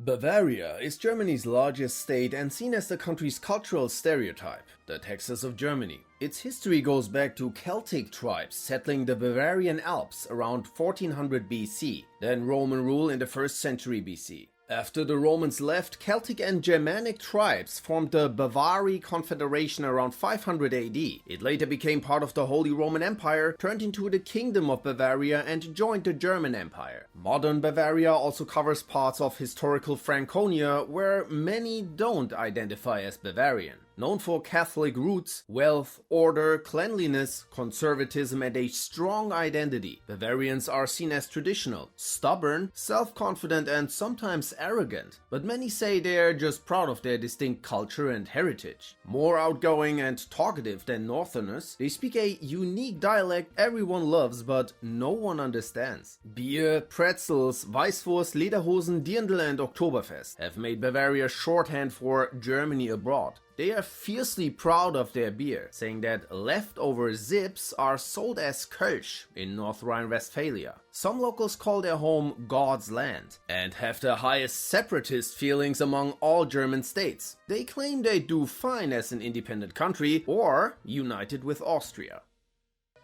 Bavaria is Germany's largest state and seen as the country's cultural stereotype, the Texas of Germany. Its history goes back to Celtic tribes settling the Bavarian Alps around 1400 BC, then Roman rule in the 1st century BC. After the Romans left, Celtic and Germanic tribes formed the Bavarian Confederation around 500 AD. It later became part of the Holy Roman Empire, turned into the Kingdom of Bavaria and joined the German Empire. Modern Bavaria also covers parts of historical Franconia, where many don't identify as Bavarian. Known for Catholic roots, wealth, order, cleanliness, conservatism, and a strong identity, Bavarians are seen as traditional, stubborn, self-confident, and sometimes arrogant. But many say they're just proud of their distinct culture and heritage. More outgoing and talkative than Northerners, they speak a unique dialect everyone loves but no one understands. Beer, pretzels, Weißwurst, Lederhosen, Dirndl, and Oktoberfest have made Bavaria shorthand for Germany abroad. They are fiercely proud of their beer, saying that leftover zips are sold as Kölsch in North Rhine-Westphalia. Some locals call their home God's land and have the highest separatist feelings among all German states. They claim they do fine as an independent country or united with Austria.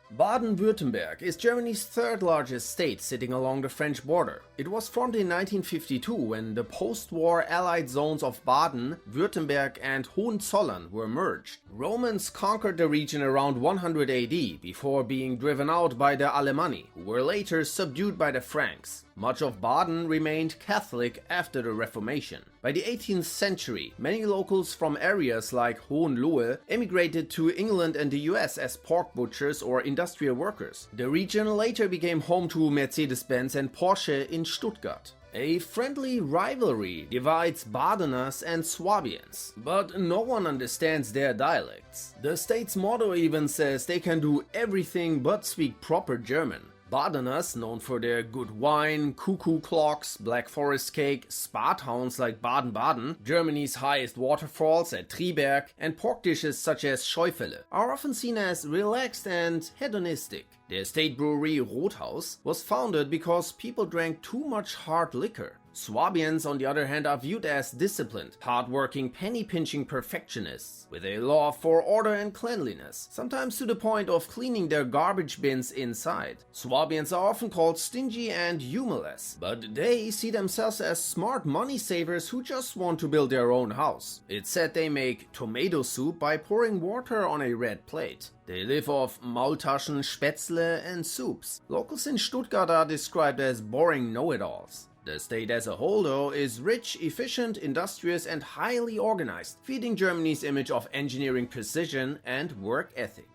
Baden-Württemberg is Germany's third largest state, sitting along the French border. It was formed in 1952 when the post-war Allied zones of Baden, Württemberg and Hohenzollern were merged. Romans conquered the region around 100 AD before being driven out by the Alemanni, who were later subdued by the Franks. Much of Baden remained Catholic after the Reformation. By the 18th century, many locals from areas like Hohenlohe emigrated to England and the US as pork butchers or industrial workers. The region later became home to Mercedes-Benz and Porsche in Stuttgart. A friendly rivalry divides Badeners and Swabians, but no one understands their dialects. The state's motto even says they can do everything but speak proper German. Badeners, known for their good wine, cuckoo clocks, Black Forest cake, spa towns like Baden-Baden, Germany's highest waterfalls at Triberg, and pork dishes such as Scheufele, are often seen as relaxed and hedonistic. Their state brewery Rothaus was founded because people drank too much hard liquor. Swabians, on the other hand, are viewed as disciplined, hard-working, penny-pinching perfectionists, with a love for order and cleanliness, sometimes to the point of cleaning their garbage bins inside. Swabians are often called stingy and humorless, but they see themselves as smart money savers who just want to build their own house. It's said they make tomato soup by pouring water on a red plate. They live off Maultaschen, Spätzle, and soups. Locals in Stuttgart are described as boring know-it-alls. The state as a whole, though, is rich, efficient, industrious, and highly organized, feeding Germany's image of engineering precision and work ethic.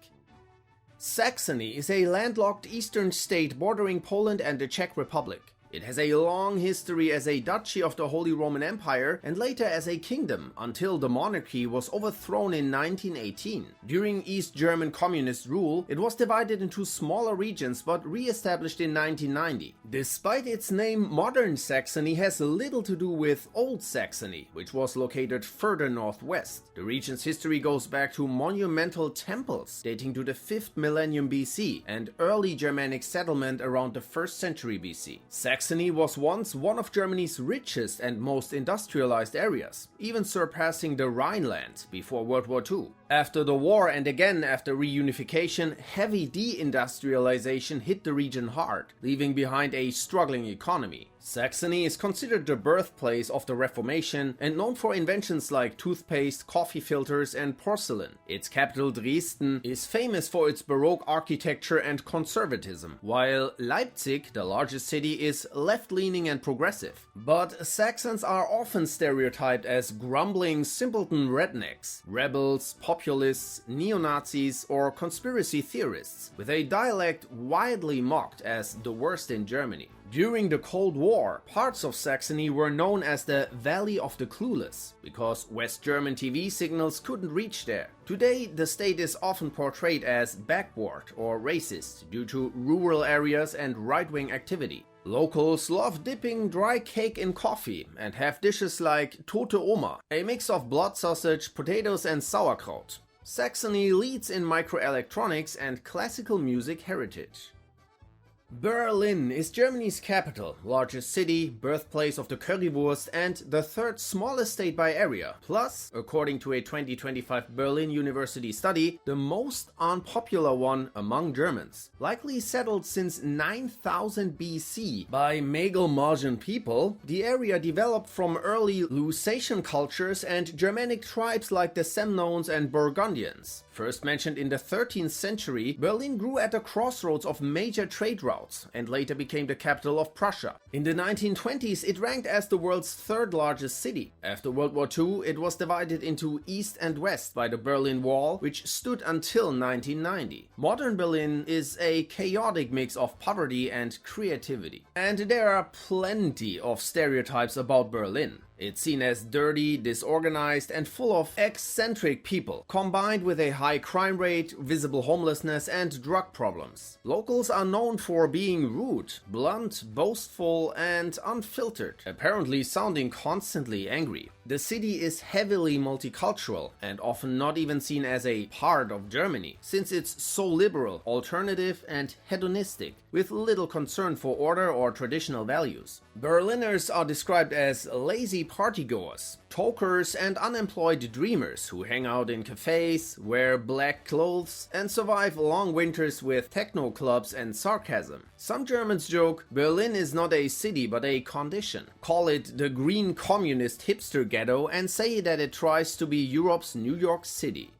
Saxony is a landlocked eastern state bordering Poland and the Czech Republic. It has a long history as a duchy of the Holy Roman Empire and later as a kingdom until the monarchy was overthrown in 1918. During East German communist rule, it was divided into smaller regions but re-established in 1990. Despite its name, modern Saxony has little to do with Old Saxony, which was located further northwest. The region's history goes back to monumental temples dating to the 5th millennium BC and early Germanic settlement around the 1st century BC. Saxony was once one of Germany's richest and most industrialized areas, even surpassing the Rhineland before World War II. After the war and again after reunification, heavy deindustrialization hit the region hard, leaving behind a struggling economy. Saxony is considered the birthplace of the Reformation and known for inventions like toothpaste, coffee filters, and porcelain. Its capital, Dresden, is famous for its Baroque architecture and conservatism, while Leipzig, the largest city, is left-leaning and progressive. But Saxons are often stereotyped as grumbling simpleton rednecks, rebels, populists, neo-Nazis, or conspiracy theorists, with a dialect widely mocked as the worst in Germany. During the Cold War, parts of Saxony were known as the Valley of the Clueless, because West German TV signals couldn't reach there. Today, the state is often portrayed as backward or racist due to rural areas and right-wing activity. Locals love dipping dry cake in coffee and have dishes like Tote Oma, a mix of blood sausage, potatoes and sauerkraut. Saxony leads in microelectronics and classical music heritage. Berlin is Germany's capital, largest city, birthplace of the currywurst, and the third smallest state by area. Plus, according to a 2025 Berlin University study, the most unpopular one among Germans. Likely settled since 9000 BC by Mecklenburg people, the area developed from early Lusatian cultures and Germanic tribes like the Semnones and Burgundians. First mentioned in the 13th century, Berlin grew at the crossroads of major trade routes and later became the capital of Prussia. In the 1920s, it ranked as the world's third largest city. After World War II, it was divided into East and West by the Berlin Wall, which stood until 1990. Modern Berlin is a chaotic mix of poverty and creativity. And there are plenty of stereotypes about Berlin. It's seen as dirty, disorganized, and full of eccentric people, combined with a high crime rate, visible homelessness, and drug problems. Locals are known for being rude, blunt, boastful, and unfiltered, apparently sounding constantly angry. The city is heavily multicultural and often not even seen as a part of Germany, since it's so liberal, alternative, and hedonistic, with little concern for order or traditional values. Berliners are described as lazy partygoers, tokers, and unemployed dreamers who hang out in cafes, wear black clothes, and survive long winters with techno clubs and sarcasm. Some Germans joke, Berlin is not a city but a condition. Call it the green communist hipster ghetto and say that it tries to be Europe's New York City.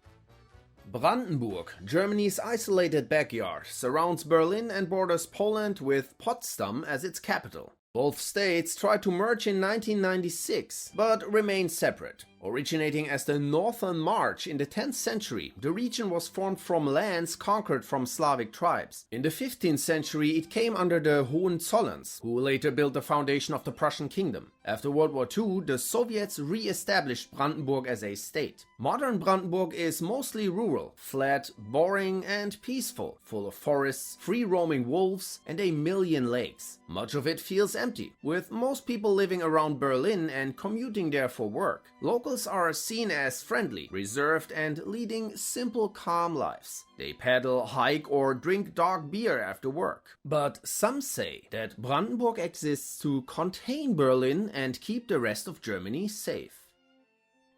Brandenburg, Germany's isolated backyard, surrounds Berlin and borders Poland with Potsdam as its capital. Both states tried to merge in 1996, but remain separate. Originating as the Northern March in the 10th century, the region was formed from lands conquered from Slavic tribes. In the 15th century, it came under the Hohenzollerns, who later built the foundation of the Prussian kingdom. After World War II, the Soviets re-established Brandenburg as a state. Modern Brandenburg is mostly rural, flat, boring, and peaceful, full of forests, free-roaming wolves, and a million lakes. Much of it feels empty, with most people living around Berlin and commuting there for work. Locals are seen as friendly, reserved, and leading simple, calm lives. They paddle, hike, or drink dark beer after work. But some say that Brandenburg exists to contain Berlin and keep the rest of Germany safe.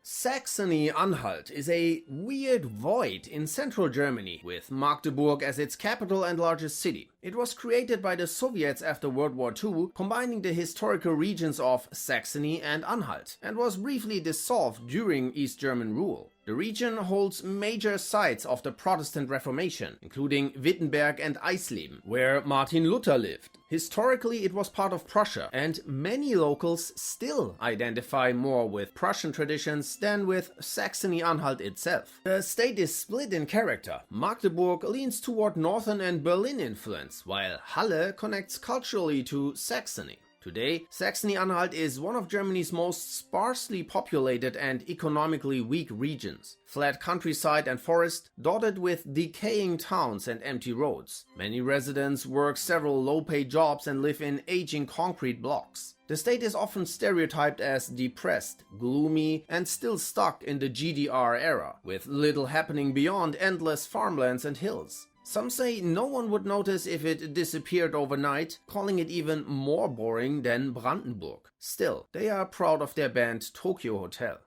Saxony-Anhalt is a weird void in central Germany, with Magdeburg as its capital and largest city. It was created by the Soviets after World War II, combining the historical regions of Saxony and Anhalt, and was briefly dissolved during East German rule. The region holds major sites of the Protestant Reformation, including Wittenberg and Eisleben, where Martin Luther lived. Historically, it was part of Prussia, and many locals still identify more with Prussian traditions than with Saxony-Anhalt itself. The state is split in character. Magdeburg leans toward Northern and Berlin influence, while Halle connects culturally to Saxony. Today, Saxony-Anhalt is one of Germany's most sparsely populated and economically weak regions. Flat countryside and forest, dotted with decaying towns and empty roads. Many residents work several low-paid jobs and live in aging concrete blocks. The state is often stereotyped as depressed, gloomy, and still stuck in the GDR era, with little happening beyond endless farmlands and hills. Some say no one would notice if it disappeared overnight, calling it even more boring than Brandenburg. Still, they are proud of their band Tokyo Hotel.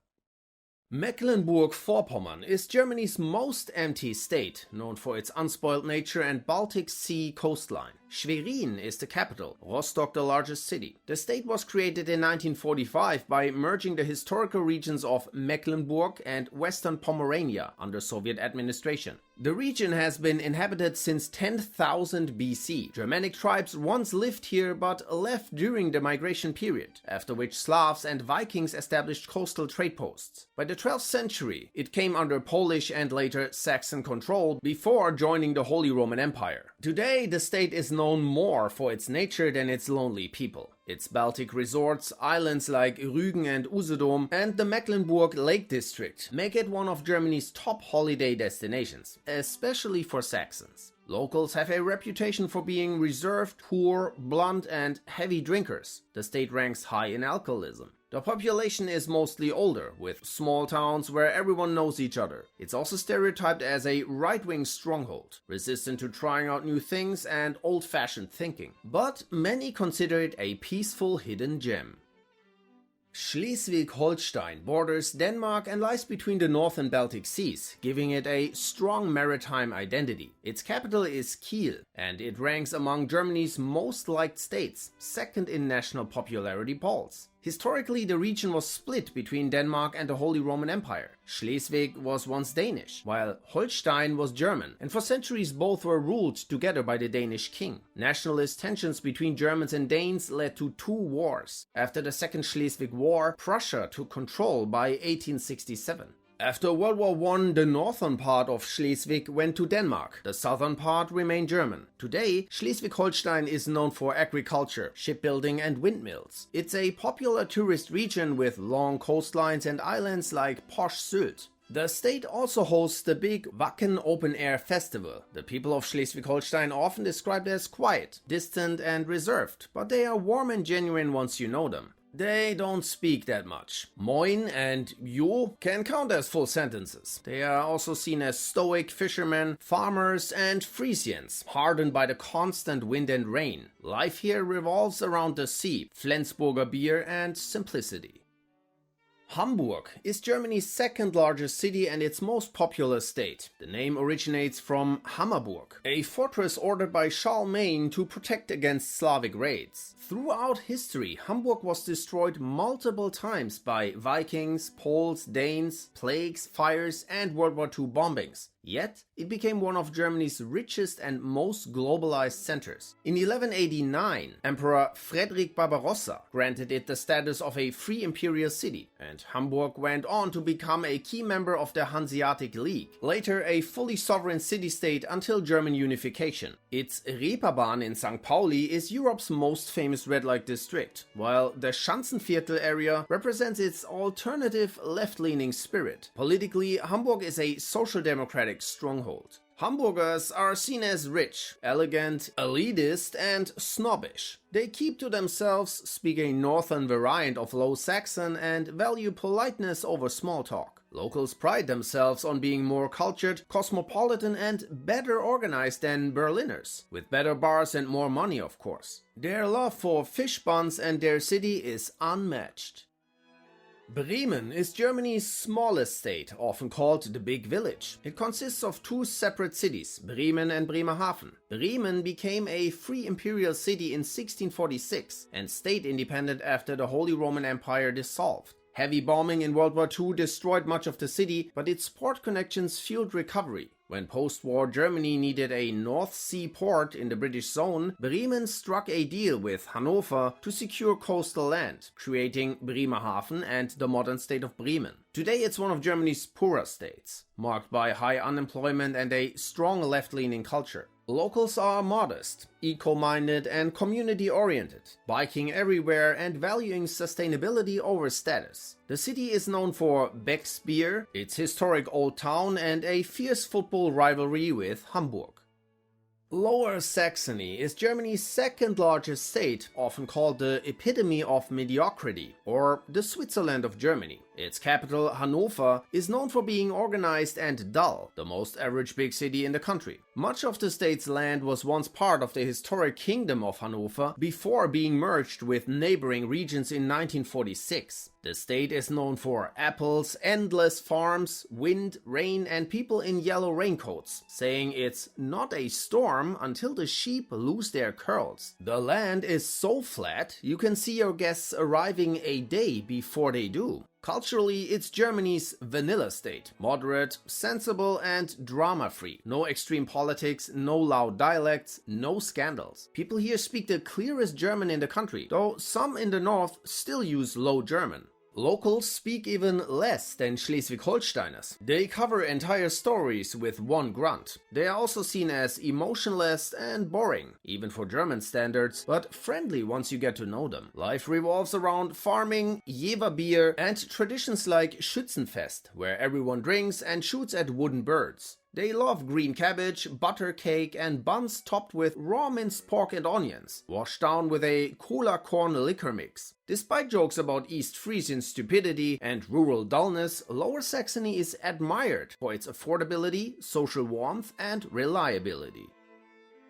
Mecklenburg-Vorpommern is Germany's most empty state, known for its unspoiled nature and Baltic Sea coastline. Schwerin is the capital, Rostock the largest city. The state was created in 1945 by merging the historical regions of Mecklenburg and Western Pomerania under Soviet administration. The region has been inhabited since 10,000 BC. Germanic tribes once lived here but left during the migration period, after which Slavs and Vikings established coastal trade posts. By the 12th century, it came under Polish and later Saxon control before joining the Holy Roman Empire. Today, the state is known more for its nature than its lonely people. Its Baltic resorts, islands like Rügen and Usedom, and the Mecklenburg Lake District make it one of Germany's top holiday destinations, especially for Saxons. Locals have a reputation for being reserved, poor, blunt, and heavy drinkers. The state ranks high in alcoholism. The population is mostly older, with small towns where everyone knows each other. It's also stereotyped as a right-wing stronghold, resistant to trying out new things and old-fashioned thinking. But many consider it a peaceful hidden gem. Schleswig-Holstein borders Denmark and lies between the North and Baltic Seas, giving it a strong maritime identity. Its capital is Kiel, and it ranks among Germany's most liked states, second in national popularity polls. Historically, the region was split between Denmark and the Holy Roman Empire. Schleswig was once Danish, while Holstein was German, and for centuries both were ruled together by the Danish king. Nationalist tensions between Germans and Danes led to two wars. After the Second Schleswig War, Prussia took control by 1867. After World War I, the northern part of Schleswig went to Denmark. The southern part remained German. Today, Schleswig-Holstein is known for agriculture, shipbuilding and windmills. It's a popular tourist region with long coastlines and islands like posh Sylt. The state also hosts the big Wacken Open Air Festival. The people of Schleswig-Holstein are often described as quiet, distant and reserved, but they are warm and genuine once you know them. They don't speak that much. Moin and you can count as full sentences. They are also seen as stoic fishermen, farmers and Frisians, hardened by the constant wind and rain. Life here revolves around the sea, Flensburger beer and simplicity. Hamburg is Germany's second largest city and its most populous state. The name originates from Hammerburg, a fortress ordered by Charlemagne to protect against Slavic raids. Throughout history, Hamburg was destroyed multiple times by Vikings, Poles, Danes, plagues, fires and World War II bombings. Yet, it became one of Germany's richest and most globalized centers. In 1189, Emperor Frederick Barbarossa granted it the status of a free imperial city, and Hamburg went on to become a key member of the Hanseatic League, later a fully sovereign city-state until German unification. Its Reeperbahn in St. Pauli is Europe's most famous red light district, while the Schanzenviertel area represents its alternative left-leaning spirit. Politically, Hamburg is a social democratic stronghold. Hamburgers are seen as rich, elegant, elitist and snobbish. They keep to themselves, speak a northern variant of Low Saxon and value politeness over small talk. Locals pride themselves on being more cultured, cosmopolitan and better organized than Berliners, with better bars and more money of course. Their love for fish buns and their city is unmatched. Bremen is Germany's smallest state, often called the Big Village. It consists of two separate cities, Bremen and Bremerhaven. Bremen became a free imperial city in 1646 and stayed independent after the Holy Roman Empire dissolved. Heavy bombing in World War II destroyed much of the city, but its port connections fueled recovery. When post-war Germany needed a North Sea port in the British zone, Bremen struck a deal with Hanover to secure coastal land, creating Bremerhaven and the modern state of Bremen. Today it's one of Germany's poorer states, marked by high unemployment and a strong left-leaning culture. Locals are modest, eco-minded and community-oriented, biking everywhere and valuing sustainability over status. The city is known for Beck's beer, its historic old town and a fierce football rivalry with Hamburg. Lower Saxony is Germany's second largest state, often called the epitome of mediocrity, or the Switzerland of Germany. Its capital, Hanover, is known for being organized and dull, the most average big city in the country. Much of the state's land was once part of the historic Kingdom of Hanover before being merged with neighboring regions in 1946. The state is known for apples, endless farms, wind, rain and people in yellow raincoats, saying it's not a storm until the sheep lose their curls. The land is so flat, you can see your guests arriving a day before they do. Culturally, it's Germany's vanilla state, moderate, sensible and drama-free. No extreme politics, no loud dialects, no scandals. People here speak the clearest German in the country, though some in the north still use Low German. Locals speak even less than Schleswig-Holsteiners. They cover entire stories with one grunt. They are also seen as emotionless and boring, even for German standards, but friendly once you get to know them. Life revolves around farming, Jever beer, and traditions like Schützenfest, where everyone drinks and shoots at wooden birds. They love green cabbage, butter cake, and buns topped with raw minced pork and onions, washed down with a cola corn liquor mix. Despite jokes about East Frisian stupidity and rural dullness, Lower Saxony is admired for its affordability, social warmth, and reliability.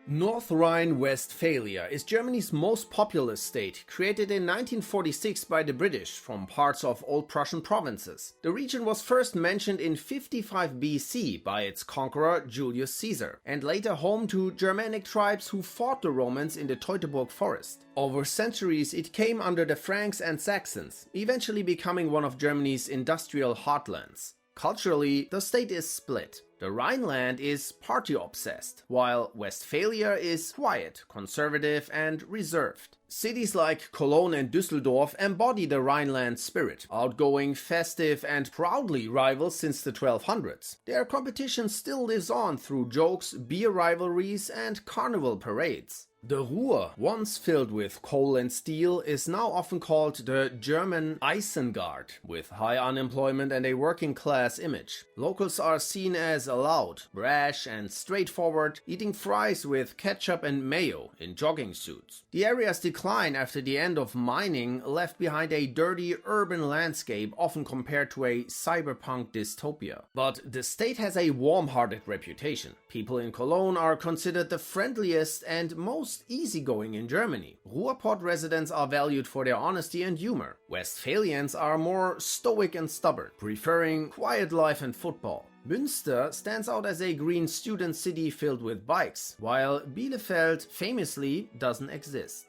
North Rhine-Westphalia is Germany's most populous state, created in 1946 by the British from parts of Old Prussian provinces. The region was first mentioned in 55 BC by its conqueror Julius Caesar, and later home to Germanic tribes who fought the Romans in the Teutoburg forest. Over centuries it came under the Franks and Saxons, eventually becoming one of Germany's industrial heartlands. Culturally, the state is split. The Rhineland is party-obsessed, while Westphalia is quiet, conservative, and reserved. Cities like Cologne and Düsseldorf embody the Rhineland spirit, outgoing, festive, and proudly rivals since the 1200s. Their competition still lives on through jokes, beer rivalries, and carnival parades. The Ruhr, once filled with coal and steel, is now often called the German Isengard, with high unemployment and a working-class image. Locals are seen as loud, brash, and straightforward, eating fries with ketchup and mayo in jogging suits. The area's decline after the end of mining left behind a dirty urban landscape often compared to a cyberpunk dystopia. But the state has a warm-hearted reputation. People in Cologne are considered the friendliest and most easygoing in Germany. Ruhrpott residents are valued for their honesty and humor. Westphalians are more stoic and stubborn, preferring quiet life and football. Münster stands out as a green student city filled with bikes, while Bielefeld famously doesn't exist.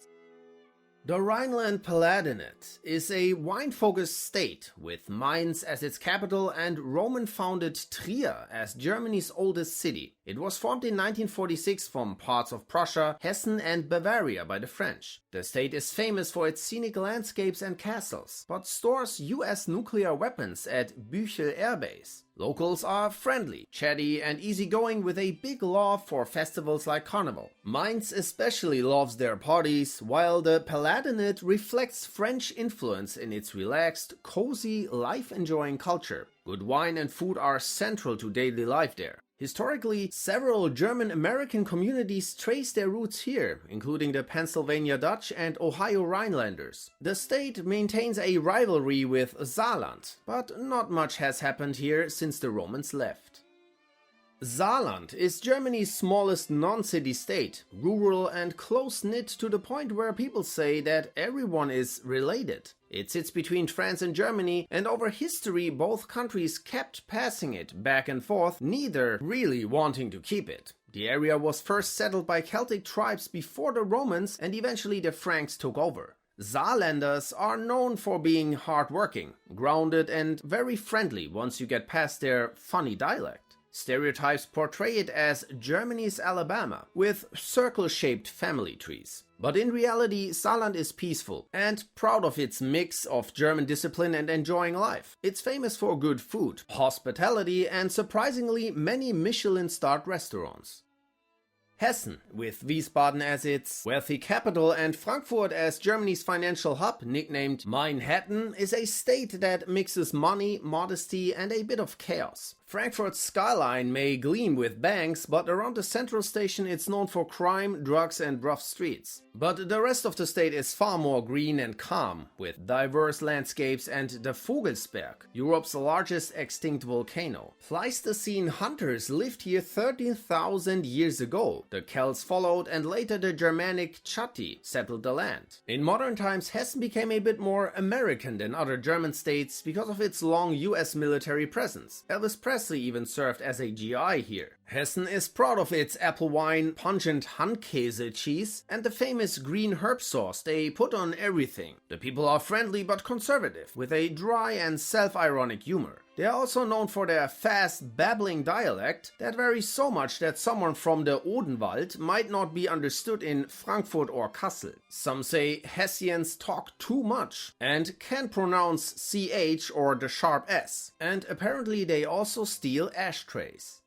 The Rhineland-Palatinate is a wine-focused state with Mainz as its capital and Roman-founded Trier as Germany's oldest city. It was formed in 1946 from parts of Prussia, Hessen and Bavaria by the French. The state is famous for its scenic landscapes and castles, but stores US nuclear weapons at Büchel Air Base. Locals are friendly, chatty and easygoing with a big love for festivals like Carnival. Mainz especially loves their parties, while the Palatinate reflects French influence in its relaxed, cozy, life-enjoying culture. Good wine and food are central to daily life there. Historically, several German-American communities trace their roots here, including the Pennsylvania Dutch and Ohio Rhinelanders. The state maintains a rivalry with Saarland, but not much has happened here since the Romans left. Saarland is Germany's smallest non-city state, rural and close-knit to the point where people say that everyone is related. It sits between France and Germany, and over history both countries kept passing it back and forth, neither really wanting to keep it. The area was first settled by Celtic tribes before the Romans, and eventually the Franks took over. Saarlanders are known for being hardworking, grounded and very friendly once you get past their funny dialect. Stereotypes portray it as Germany's Alabama, with circle-shaped family trees. But in reality, Saarland is peaceful and proud of its mix of German discipline and enjoying life. It's famous for good food, hospitality, and surprisingly many Michelin-starred restaurants. Hessen, with Wiesbaden as its wealthy capital and Frankfurt as Germany's financial hub, nicknamed Manhattan, is a state that mixes money, modesty, and a bit of chaos. Frankfurt's skyline may gleam with banks, but around the central station it's known for crime, drugs, and rough streets. But the rest of the state is far more green and calm, with diverse landscapes and the Vogelsberg, Europe's largest extinct volcano. Pleistocene hunters lived here 13,000 years ago. The Celts followed, and later the Germanic Chatti settled the land. In modern times, Hessen became a bit more American than other German states because of its long US military presence. Elvis Presley even served as a GI here. Hessen is proud of its apple wine, pungent Handkäse cheese, and the famous green herb sauce they put on everything. The people are friendly but conservative, with a dry and self-ironic humor. They are also known for their fast, babbling dialect that varies so much that someone from the Odenwald might not be understood in Frankfurt or Kassel. Some say Hessians talk too much and can't pronounce CH or the sharp S. And apparently they also steal ashtrays.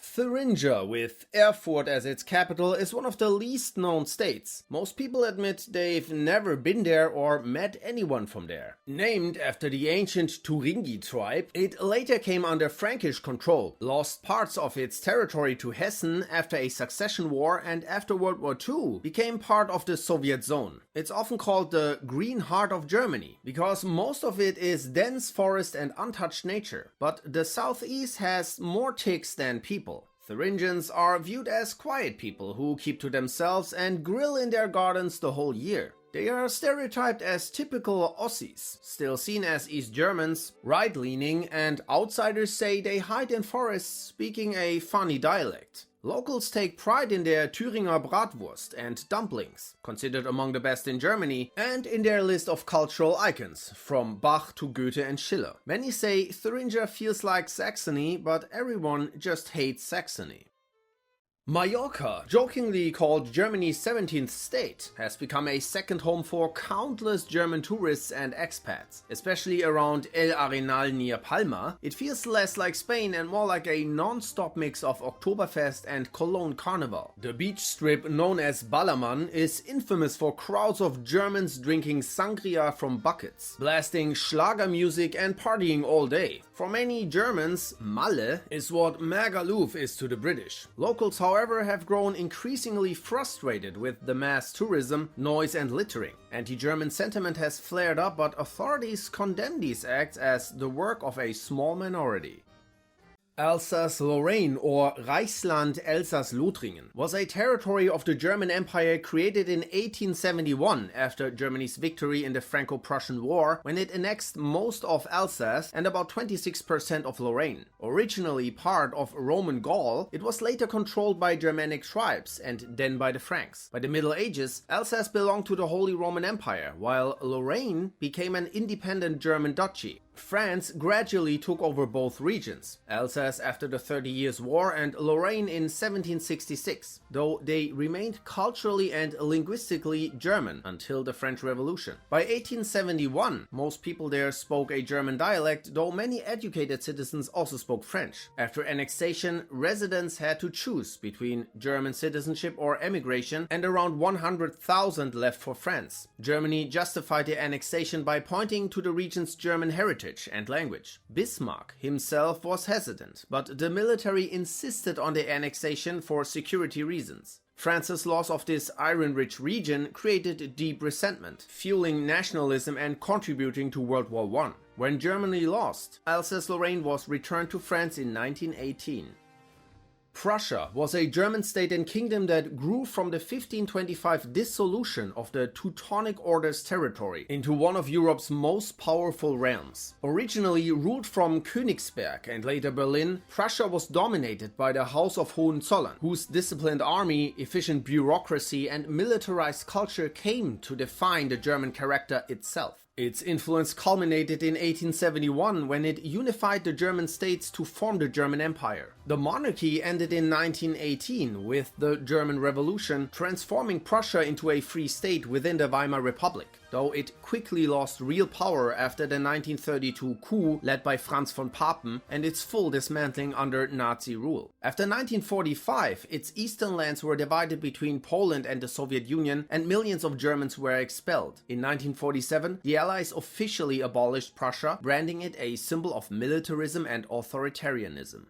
Thuringia, with Erfurt as its capital, is one of the least known states. Most people admit they've never been there or met anyone from there. Named after the ancient Thuringi tribe, it later came under Frankish control, lost parts of its territory to Hessen after a succession war, and after World War II became part of the Soviet zone. It's often called the Green Heart of Germany, because most of it is dense forest and untouched nature. But the southeast has more ticks than people. Thuringians are viewed as quiet people who keep to themselves and grill in their gardens the whole year. They are stereotyped as typical Aussies, still seen as East Germans, right-leaning, and outsiders say they hide in forests speaking a funny dialect. Locals take pride in their Thüringer Bratwurst and dumplings, considered among the best in Germany, and in their list of cultural icons, from Bach to Goethe and Schiller. Many say Thuringia feels like Saxony, but everyone just hates Saxony. Mallorca, jokingly called Germany's 17th state, has become a second home for countless German tourists and expats. Especially around El Arenal near Palma, it feels less like Spain and more like a non-stop mix of Oktoberfest and Cologne Carnival. The beach strip known as Ballermann is infamous for crowds of Germans drinking sangria from buckets, blasting Schlager music and partying all day. For many Germans, Malle is what Magaluf is to the British. Locals, however, have grown increasingly frustrated with the mass tourism, noise and littering. Anti-German sentiment has flared up, but authorities condemn these acts as the work of a small minority. Alsace-Lorraine, or Reichsland Elsass-Lothringen, was a territory of the German Empire created in 1871 after Germany's victory in the Franco-Prussian War, when it annexed most of Alsace and about 26% of Lorraine. Originally part of Roman Gaul, it was later controlled by Germanic tribes and then by the Franks. By the Middle Ages, Alsace belonged to the Holy Roman Empire, while Lorraine became an independent German duchy. France gradually took over both regions, Alsace after the 30 Years' War and Lorraine in 1766, though they remained culturally and linguistically German until the French Revolution. By 1871, most people there spoke a German dialect, though many educated citizens also spoke French. After annexation, residents had to choose between German citizenship or emigration, and around 100,000 left for France. Germany justified the annexation by pointing to the region's German heritage and language. Bismarck himself was hesitant, but the military insisted on the annexation for security reasons. France's loss of this iron-rich region created deep resentment, fueling nationalism and contributing to World War I. When Germany lost, Alsace-Lorraine was returned to France in 1918. Prussia was a German state and kingdom that grew from the 1525 dissolution of the Teutonic Order's territory into one of Europe's most powerful realms. Originally ruled from Königsberg and later Berlin, Prussia was dominated by the House of Hohenzollern, whose disciplined army, efficient bureaucracy and militarized culture came to define the German character itself. Its influence culminated in 1871 when it unified the German states to form the German Empire. The monarchy ended in 1918 with the German Revolution, transforming Prussia into a free state within the Weimar Republic, though it quickly lost real power after the 1932 coup led by Franz von Papen and its full dismantling under Nazi rule. After 1945, its eastern lands were divided between Poland and the Soviet Union, and millions of Germans were expelled. In 1947, the Allies officially abolished Prussia, branding it a symbol of militarism and authoritarianism.